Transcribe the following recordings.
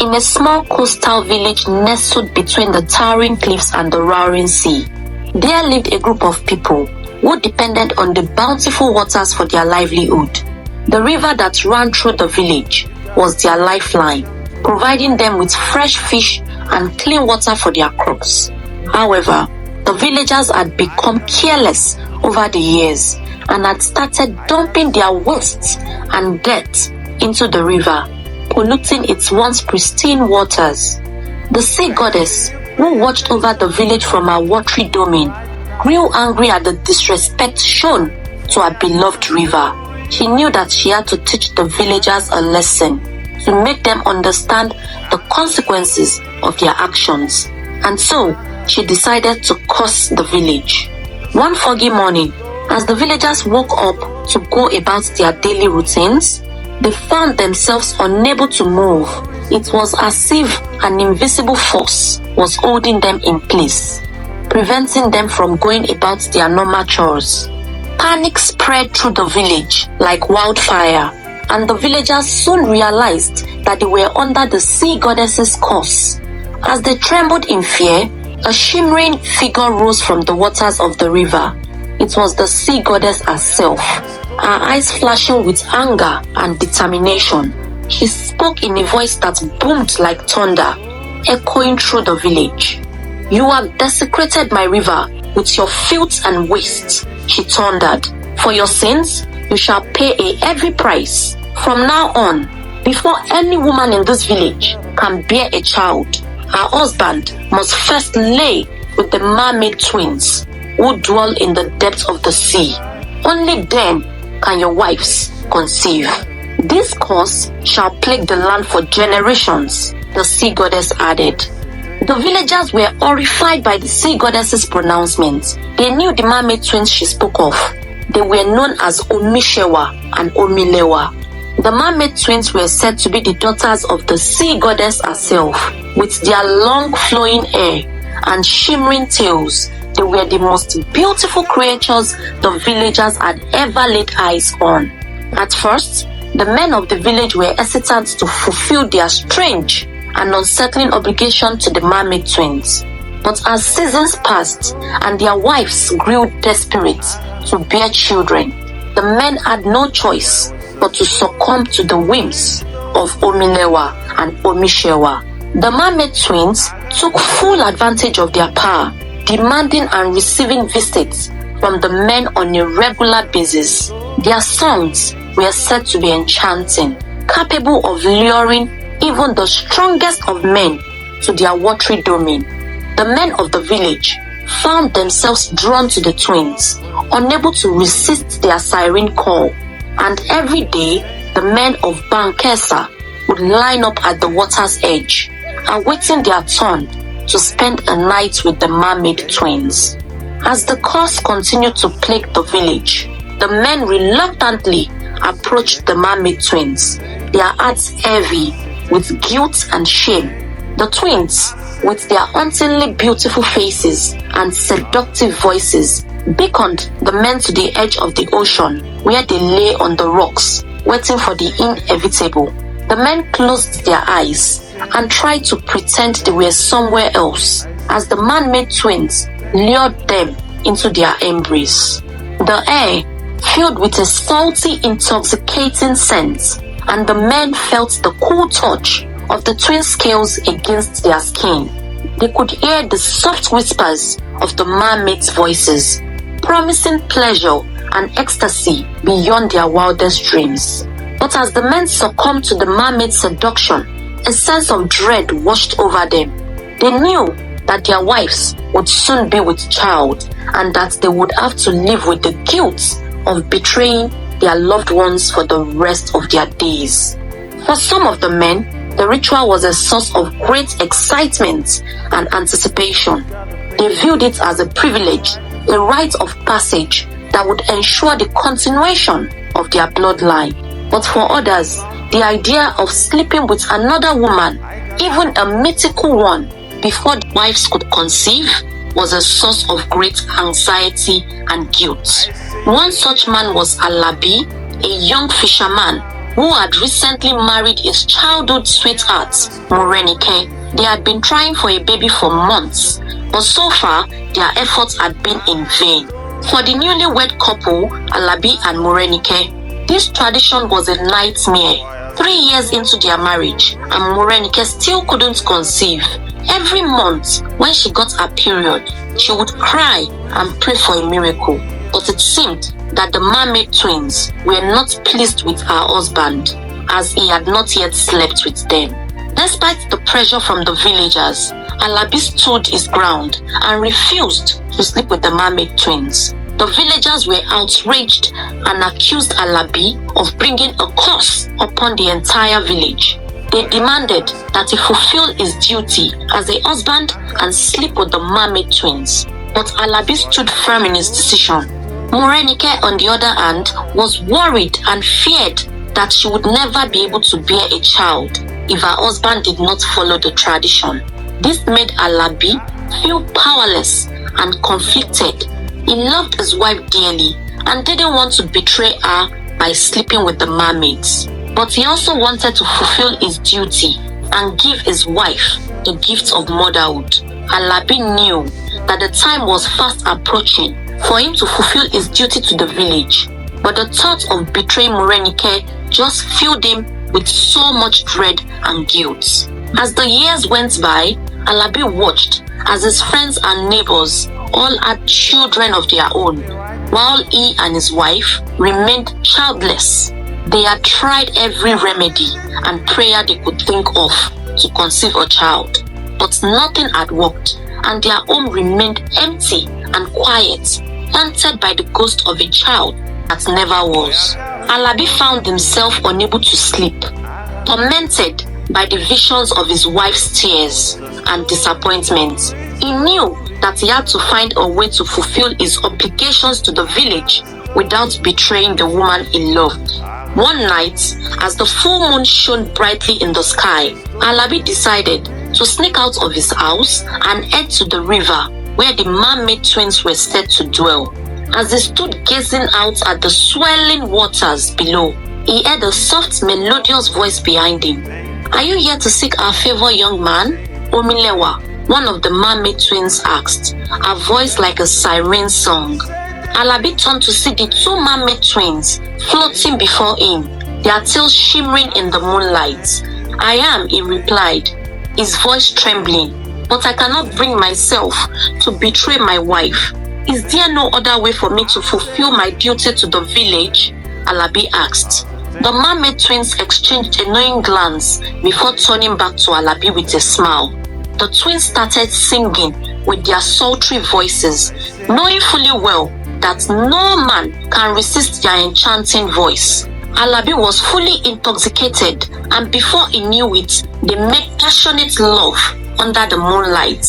In a small coastal village nestled between the towering cliffs and the roaring sea, there lived a group of people who depended on the bountiful waters for their livelihood. The river that ran through the village was their lifeline, providing them with fresh fish and clean water for their crops. However, the villagers had become careless over the years and had started dumping their wastes and dirt into the river, polluting its once pristine waters. The sea goddess, who watched over the village from her watery domain, grew angry at the disrespect shown to her beloved river. She knew that she had to teach the villagers a lesson to make them understand the consequences of their actions, and so she decided to curse the village. One foggy morning, as the villagers woke up to go about their daily routines, they found themselves unable to move. It was as if an invisible force was holding them in place, preventing them from going about their normal chores. Panic spread through the village like wildfire, and the villagers soon realized that they were under the sea goddess's curse. As they trembled in fear, a shimmering figure rose from the waters of the river. It was the sea goddess herself, her eyes flashing with anger and determination. She spoke in a voice that boomed like thunder, echoing through the village. "You have desecrated my river with your filth and waste," she thundered. "For your sins, you shall pay a heavy price. From now on, before any woman in this village can bear a child, her husband must first lay with the Mermaid Twins, who dwell in the depths of the sea. Only then can your wives conceive. This curse shall plague the land for generations," the sea goddess added. The villagers were horrified by the sea goddess's pronouncements. They knew the Mermaid Twins she spoke of. They were known as Omishewa and Omilewa. The Mermaid Twins were said to be the daughters of the sea goddess herself. With their long flowing hair and shimmering tails, they were the most beautiful creatures the villagers had ever laid eyes on. At first, the men of the village were hesitant to fulfill their strange and unsettling obligation to the Mermaid Twins. But as seasons passed and their wives grew desperate to bear children, the men had no choice but to succumb to the whims of Omilewa and Omishewa. The Mermaid Twins took full advantage of their power, demanding and receiving visits from the men on a regular basis. Their songs were said to be enchanting, capable of luring even the strongest of men to their watery domain. The men of the village found themselves drawn to the twins, unable to resist their siren call, and every day the men of Bankesa would line up at the water's edge, awaiting their turn to spend a night with the Mermaid Twins. As the curse continued to plague the village, the men reluctantly approached the Mermaid Twins, their hearts heavy with guilt and shame. The twins, with their hauntingly beautiful faces and seductive voices, beckoned the men to the edge of the ocean, where they lay on the rocks, waiting for the inevitable. The men closed their eyes and tried to pretend they were somewhere else, as the Mermaid Twins lured them into their embrace. The air filled with a salty, intoxicating scent, and the men felt the cool touch of the twin scales against their skin. They could hear the soft whispers of the mermaids' voices, promising pleasure and ecstasy beyond their wildest dreams. But as the men succumbed to the mermaid's seduction, a sense of dread washed over them. They knew that their wives would soon be with child, and that they would have to live with the guilt of betraying their loved ones for the rest of their days. For some of the men, the ritual was a source of great excitement and anticipation. They viewed it as a privilege, a rite of passage that would ensure the continuation of their bloodline. But for others, the idea of sleeping with another woman, even a mythical one, before the wives could conceive, was a source of great anxiety and guilt. One such man was Alabi, a young fisherman who had recently married his childhood sweetheart, Morenike. They had been trying for a baby for months, but so far, their efforts had been in vain. For the newlywed couple, Alabi and Morenike, this tradition was a nightmare. 3 years into their marriage, and Morenike still couldn't conceive. Every month, when she got her period, she would cry and pray for a miracle. But it seemed that the Mermaid Twins were not pleased with her husband, as he had not yet slept with them. Despite the pressure from the villagers, Alabi stood his ground and refused to sleep with the Mermaid Twins. The villagers were outraged and accused Alabi of bringing a curse upon the entire village. They demanded that he fulfill his duty as a husband and sleep with the Mermaid Twins. But Alabi stood firm in his decision. Morenike, on the other hand, was worried and feared that she would never be able to bear a child if her husband did not follow the tradition. This made Alabi feel powerless and conflicted. He loved his wife dearly and didn't want to betray her by sleeping with the mermaids. But he also wanted to fulfill his duty and give his wife the gift of motherhood. Alabi knew that the time was fast approaching for him to fulfill his duty to the village. But the thought of betraying Morenike just filled him with so much dread and guilt. As the years went by, Alabi watched as his friends and neighbors all had children of their own, while he and his wife remained childless. They had tried every remedy and prayer they could think of to conceive a child, but nothing had worked, and their home remained empty and quiet, haunted by the ghost of a child that never was. Alabi found himself unable to sleep, tormented by the visions of his wife's tears and disappointment. He knew that he had to find a way to fulfill his obligations to the village without betraying the woman he loved. One night, as the full moon shone brightly in the sky, Alabi decided to sneak out of his house and head to the river where the Mermaid Twins were said to dwell. As he stood gazing out at the swirling waters below, he heard a soft, melodious voice behind him. "Are you here to seek our favor, young man?" Omilewa, one of the Mermaid Twins, asked, a voice like a siren song. Alabi turned to see the two Mermaid Twins floating before him, their tails shimmering in the moonlight. "I am," he replied, his voice trembling, "but I cannot bring myself to betray my wife. Is there no other way for me to fulfill my duty to the village?" Alabi asked. The Mermaid Twins exchanged a knowing glance before turning back to Alabi with a smile. The twins started singing with their sultry voices, knowing fully well that no man can resist their enchanting voice. Alabi was fully intoxicated, and before he knew it, they made passionate love under the moonlight.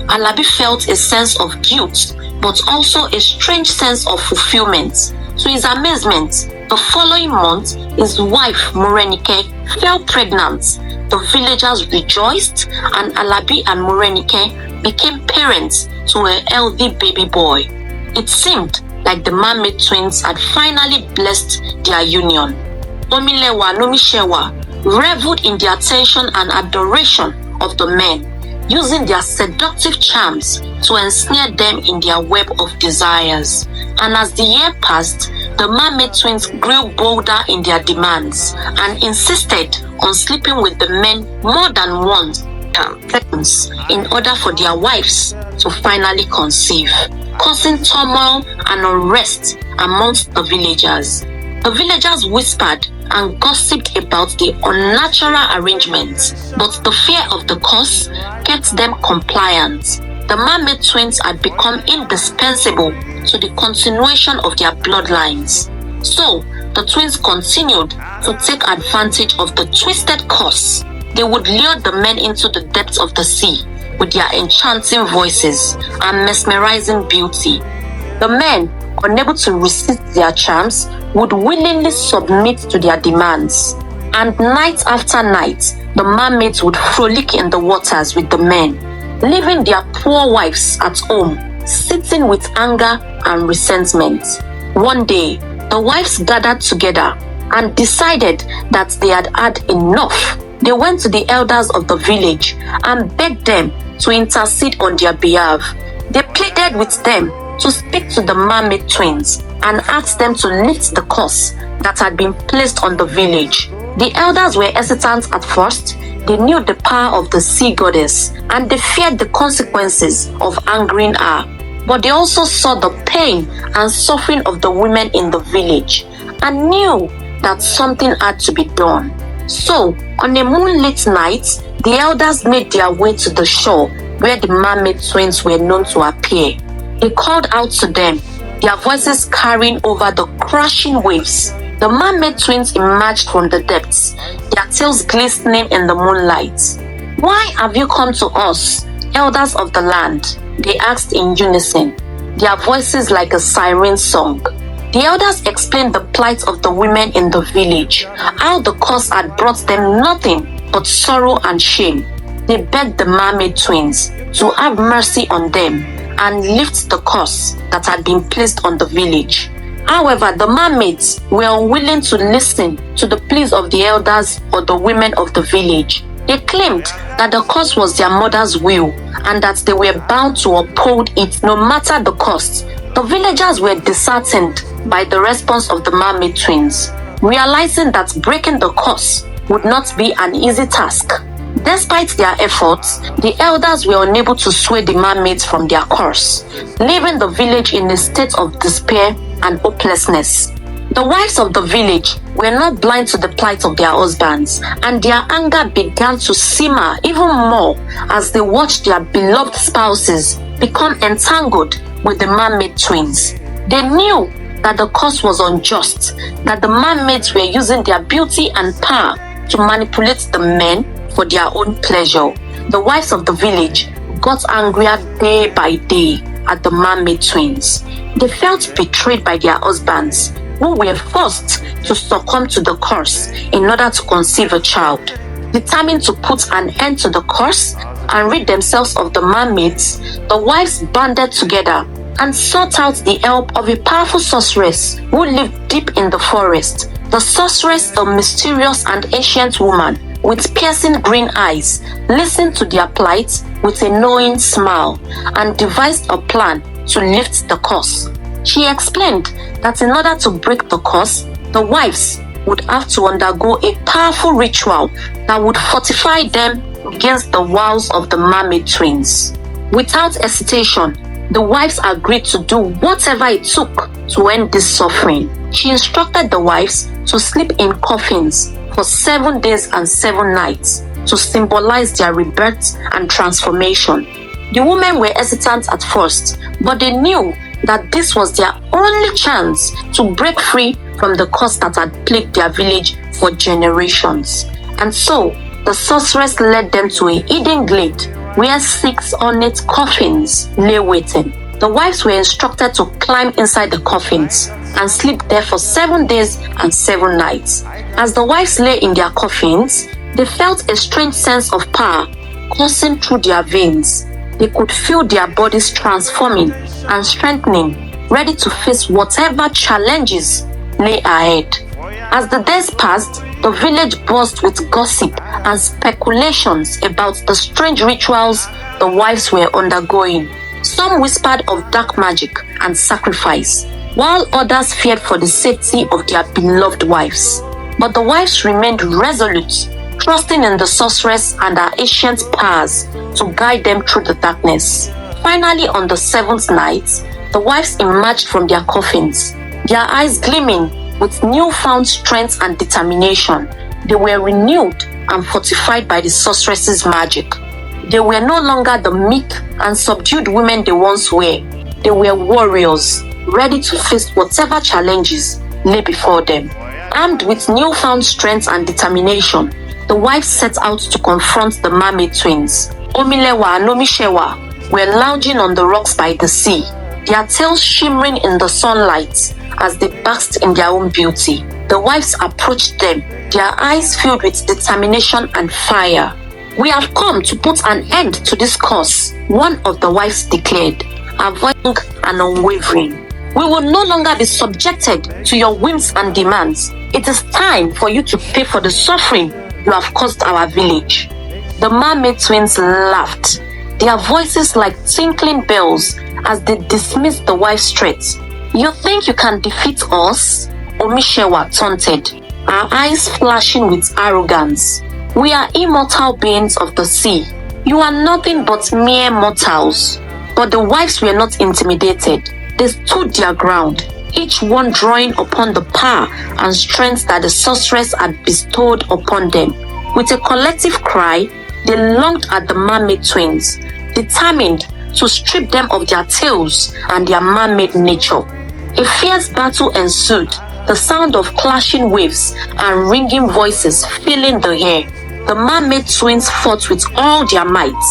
Alabi felt a sense of guilt, but also a strange sense of fulfillment. To his amazement, the following month, his wife, Morenike, fell pregnant. The villagers rejoiced, and Alabi and Morenike became parents to a healthy baby boy. It seemed like the Mermaid Twins had finally blessed their union. Omilewa and Omishewa reveled in the attention and adoration of the men, using their seductive charms to ensnare them in their web of desires. And as the year passed, the Mermaid Twins grew bolder in their demands and insisted on sleeping with the men more than once in order for their wives to finally conceive, causing turmoil and unrest amongst the villagers. The villagers whispered and gossiped about the unnatural arrangements, but the fear of the curse kept them compliant. The Mermaid Twins had become indispensable to the continuation of their bloodlines. So, the twins continued to take advantage of the twisted curse. They would lure the men into the depths of the sea with their enchanting voices and mesmerizing beauty. The men, unable to resist their charms, would willingly submit to their demands. And night after night, the mermaids would frolic in the waters with the men, leaving their poor wives at home, seething with anger and resentment. One day, the wives gathered together and decided that they had had enough. They went to the elders of the village and begged them to intercede on their behalf. They pleaded with them to speak to the Mermaid Twins and asked them to lift the curse that had been placed on the village. The elders were hesitant at first. They knew the power of the sea goddess and they feared the consequences of angering her. But they also saw the pain and suffering of the women in the village and knew that something had to be done. So, on a moonlit night, the elders made their way to the shore where the Mermaid Twins were known to appear. They called out to them, their voices carrying over the crashing waves. The Mermaid Twins emerged from the depths, their tails glistening in the moonlight. "Why have you come to us, elders of the land?" they asked in unison, their voices like a siren song. The elders explained the plight of the women in the village, how the curse had brought them nothing but sorrow and shame. They begged the Mermaid Twins to have mercy on them and lift the curse that had been placed on the village. However, the mermaids were unwilling to listen to the pleas of the elders or the women of the village. They claimed that the curse was their mother's will and that they were bound to uphold it no matter the cost. The villagers were disheartened by the response of the Mermaid Twins, realizing that breaking the curse would not be an easy task. Despite their efforts, the elders were unable to sway the mermaids from their curse, leaving the village in a state of despair and hopelessness. The wives of the village were not blind to the plight of their husbands, and their anger began to simmer even more as they watched their beloved spouses become entangled with the Mermaid Twins. They knew that the curse was unjust, that the mermaids were using their beauty and power to manipulate the men for their own pleasure. The wives of the village got angrier day by day at the Mermaid Twins. They felt betrayed by their husbands, who were forced to succumb to the curse in order to conceive a child. Determined to put an end to the curse and rid themselves of the mermaids, the wives banded together and sought out the help of a powerful sorceress who lived deep in the forest. The sorceress, a mysterious and ancient woman with piercing green eyes, listened to their plight with a knowing smile and devised a plan to lift the curse. She explained that in order to break the curse, the wives would have to undergo a powerful ritual that would fortify them against the wiles of the Mermaid Twins. Without hesitation, the wives agreed to do whatever it took to end this suffering. She instructed the wives to sleep in coffins for 7 days and 7 nights to symbolize their rebirth and transformation. The women were hesitant at first, but they knew that this was their only chance to break free from the curse that had plagued their village for generations. And so, the sorceress led them to a hidden glade where 6 ornate coffins lay waiting. The wives were instructed to climb inside the coffins and sleep there for 7 days and 7 nights. As the wives lay in their coffins, they felt a strange sense of power coursing through their veins. They could feel their bodies transforming and strengthening, ready to face whatever challenges lay ahead. As the days passed, the village buzzed with gossip and speculations about the strange rituals the wives were undergoing. Some whispered of dark magic and sacrifice, while others feared for the safety of their beloved wives. But the wives remained resolute, trusting in the sorceress and her ancient powers to guide them through the darkness. Finally, on the 7th night, the wives emerged from their coffins, their eyes gleaming with newfound strength and determination. They were renewed and fortified by the sorceress's magic. They were no longer the meek and subdued women they once were. They were warriors, ready to face whatever challenges lay before them. Armed with newfound strength and determination, the wives set out to confront the Mermaid Twins. Omilewa and Omishewa were lounging on the rocks by the sea, their tails shimmering in the sunlight as they basked in their own beauty. The wives approached them, their eyes filled with determination and fire. "We have come to put an end to this curse," one of the wives declared, avoiding and unwavering. "We will no longer be subjected to your whims and demands," It is time for you to pay for the suffering you have caused our village." The Mermaid Twins laughed, their voices like tinkling bells as they dismissed the wife's threats. "You think you can defeat us?" Omishewa taunted, her eyes flashing with arrogance. "We are immortal beings of the sea. You are nothing but mere mortals." But the wives were not intimidated. They stood their ground, each one drawing upon the power and strength that the sorceress had bestowed upon them. With a collective cry, they lunged at the Mermaid Twins, determined to strip them of their tails and their mermaid nature. A fierce battle ensued, the sound of clashing waves and ringing voices filling the air. The Mermaid Twins fought with all their might,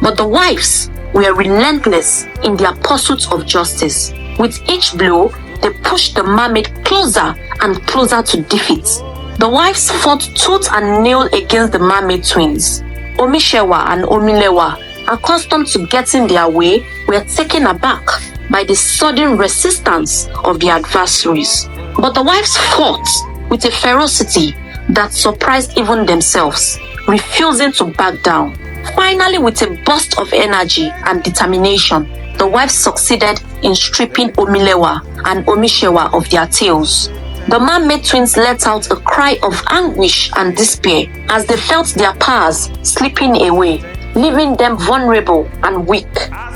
but the wives were relentless in their pursuit of justice. With each blow, they pushed the mermaid closer and closer to defeat. The wives fought tooth and nail against the Mermaid Twins. Omishewa and Omilewa, accustomed to getting their way, were taken aback by the sudden resistance of their adversaries. But the wives fought with a ferocity that surprised even themselves, refusing to back down. Finally, with a burst of energy and determination, the wives succeeded in stripping Omilewa and Omishewa of their tails. The Mermaid Twins let out a cry of anguish and despair as they felt their powers slipping away, leaving them vulnerable and weak.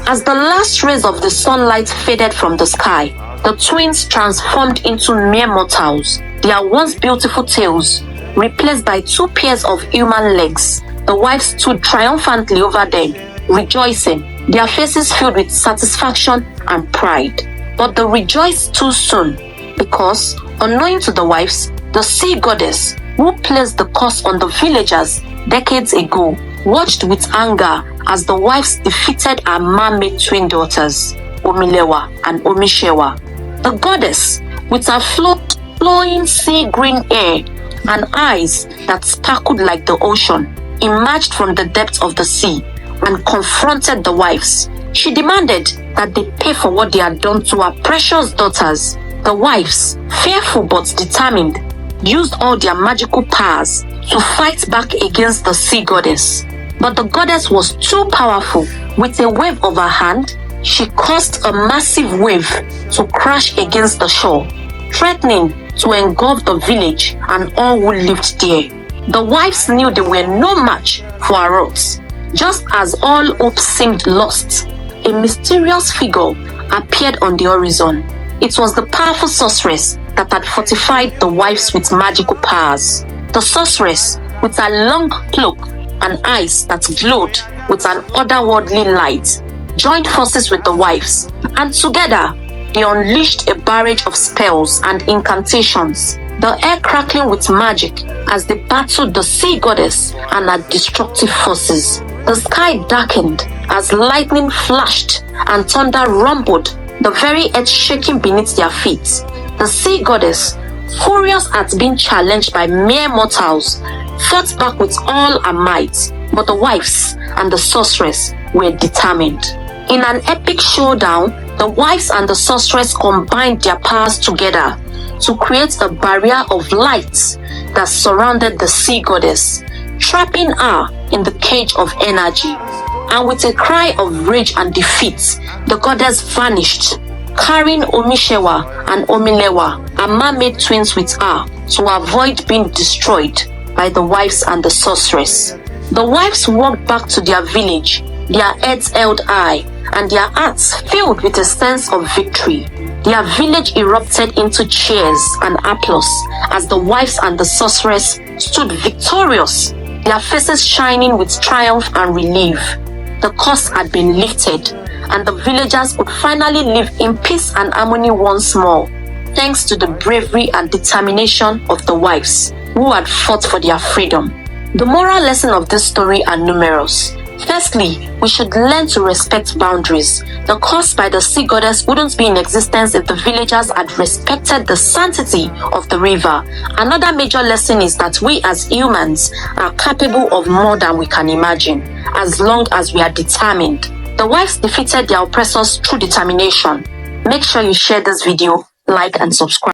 As the last rays of the sunlight faded from the sky, the twins transformed into mere mortals, their once beautiful tails replaced by 2 pairs of human legs. The wives stood triumphantly over them, rejoicing, their faces filled with satisfaction and pride. But they rejoiced too soon, because, unknowing to the wives, the sea goddess, who placed the curse on the villagers decades ago, watched with anger as the wives defeated her mermaid twin daughters, Omilewa and Omishewa. The goddess, with her flowing sea green hair and eyes that sparkled like the ocean, emerged from the depths of the sea and confronted the wives. She demanded that they pay for what they had done to her precious daughters. The wives, fearful but determined, used all their magical powers to fight back against the sea goddess. But the goddess was too powerful. With a wave of her hand, she caused a massive wave to crash against the shore, threatening to engulf the village and all who lived there. The wives knew they were no match for her wrath. Just as all hope seemed lost, a mysterious figure appeared on the horizon. It was the powerful sorceress that had fortified the wives with magical powers. The sorceress, with her long cloak and eyes that glowed with an otherworldly light, joined forces with the wives, and together they unleashed a barrage of spells and incantations, the air crackling with magic as they battled the sea goddess and her destructive forces. The sky darkened as lightning flashed and thunder rumbled, the very earth shaking beneath their feet. The sea goddess, furious at being challenged by mere mortals, fought back with all her might, but the wives and the sorceress were determined. In an epic showdown, the wives and the sorceress combined their powers together to create a barrier of light that surrounded the sea goddess, trapping her in the cage of energy. And with a cry of rage and defeat, the goddess vanished, carrying Omishewa and Omilewa, her mermaid twins, with her to avoid being destroyed by the wives and the sorceress. The wives walked back to their village, their heads held high and their hearts filled with a sense of victory. Their village erupted into cheers and applause as the wives and the sorceress stood victorious, their faces shining with triumph and relief. The curse had been lifted, and the villagers could finally live in peace and harmony once more, thanks to the bravery and determination of the wives who had fought for their freedom. The moral lesson of this story are numerous. Firstly, we should learn to respect boundaries. The curse by the sea goddess wouldn't be in existence if the villagers had respected the sanctity of the river. Another major lesson is that we as humans are capable of more than we can imagine, as long as we are determined. The wives defeated their oppressors through determination. Make sure you share this video, like and subscribe.